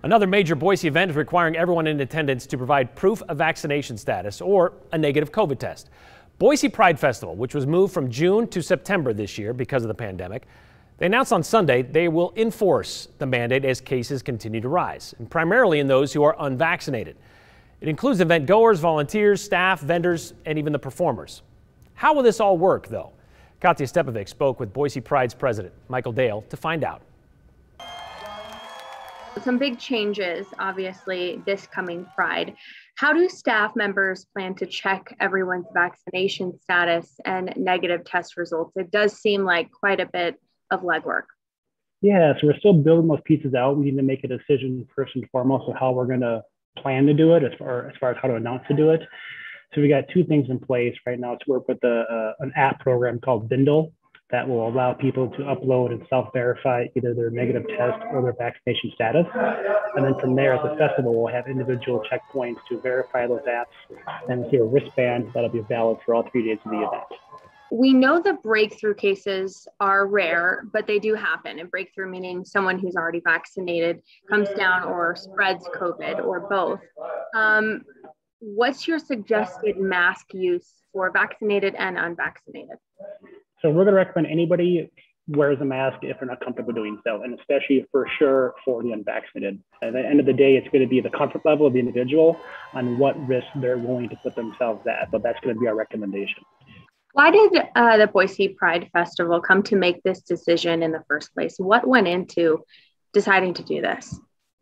Another major Boise event is requiring everyone in attendance to provide proof of vaccination status or a negative COVID test. Boise Pride Festival, which was moved from June to September this year because of the pandemic, they announced on Sunday they will enforce the mandate as cases continue to rise, and primarily in those who are unvaccinated. It includes event goers, volunteers, staff, vendors, and even the performers. How will this all work, though? Katya Stepovic spoke with Boise Pride's president, Michael Dale, to find out. Some big changes, obviously, this coming Pride. How do staff members plan to check everyone's vaccination status and negative test results? It does seem like quite a bit of legwork. Yeah, so we're still building those pieces out. We need to make a decision first and foremost of how we're going to plan to do it, as far as how to announce to do it. So we got two things in place right now to work with an app program called Bindle that will allow people to upload and self-verify either their negative test or their vaccination status. And then from there at the festival, we'll have individual checkpoints to verify those apps and see a wristband that'll be valid for all 3 days of the event. We know the breakthrough cases are rare, but they do happen. And breakthrough meaning someone who's already vaccinated comes down or spreads COVID or both. What's your suggested mask use for vaccinated and unvaccinated? So we're going to recommend anybody wears a mask if they're not comfortable doing so, and especially for sure for the unvaccinated. At the end of the day, it's going to be the comfort level of the individual on what risk they're willing to put themselves at, but that's going to be our recommendation. Why did the Boise Pride Festival come to make this decision in the first place? What went into deciding to do this?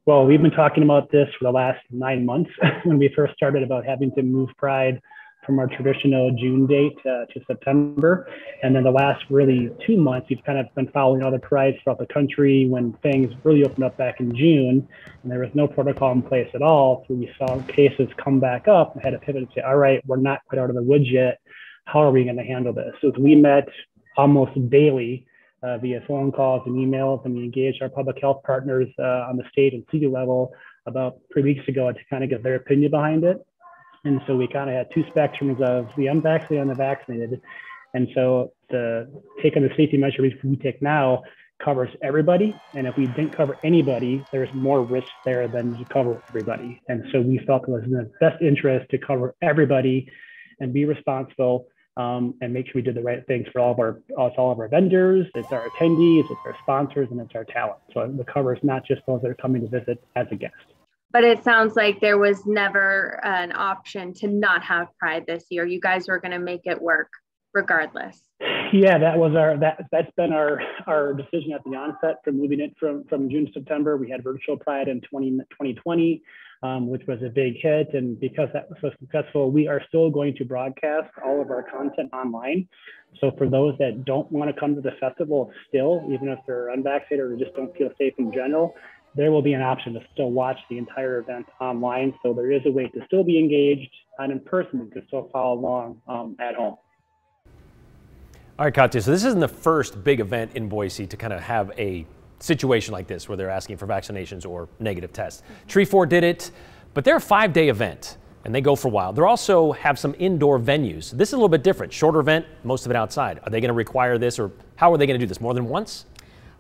Well, we've been talking about this for the last 9 months when we first started about having to move Pride from our traditional June date to September. And then the last really 2 months, we've kind of been following other prides throughout the country when things really opened up back in June and there was no protocol in place at all. So we saw cases come back up and had to pivot and say, all right, we're not quite out of the woods yet. How are we going to handle this? So we met almost daily via phone calls and emails, and we engaged our public health partners on the state and city level about 3 weeks ago to kind of get their opinion behind it. And so we kind of had two spectrums of the unvaccinated and the vaccinated. And so the take on the safety measure we take now covers everybody. And if we didn't cover anybody, there's more risk there than to cover everybody. And so we felt it was in the best interest to cover everybody and be responsible and make sure we did the right things for all of our vendors, it's our attendees, it's our sponsors, and it's our talent. So it covers not just those that are coming to visit as a guest. But it sounds like there was never an option to not have Pride this year. You guys were going to make it work regardless. Yeah, that's been our decision at the onset from moving it from June to September. We had virtual Pride in 2020, which was a big hit. And because that was so successful, we are still going to broadcast all of our content online. So for those that don't want to come to the festival still, even if they're unvaccinated or just don't feel safe in general, there will be an option to still watch the entire event online. So there is a way to still be engaged, and in person, you can still follow along at home. All right, Katya, so this isn't the first big event in Boise to kind of have a situation like this where they're asking for vaccinations or negative tests. Tree 4 did it, but they're a 5-day event and they go for a while. They also have some indoor venues. This is a little bit different. Shorter event, most of it outside. Are they going to require this, or how are they going to do this? More than once?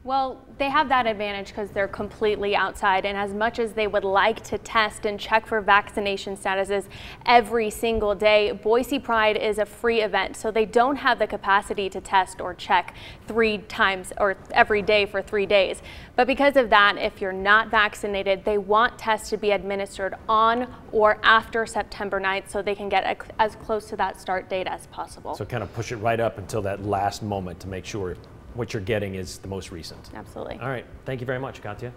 Well, they have that advantage because they're completely outside, and as much as they would like to test and check for vaccination statuses every single day, Boise Pride is a free event, so they don't have the capacity to test or check 3 times or every day for 3 days. But because of that, if you're not vaccinated, they want tests to be administered on or after September 9th so they can get as close to that start date as possible. So kind of push it right up until that last moment to make sure what you're getting is the most recent. Absolutely. All right. Thank you very much, Katya.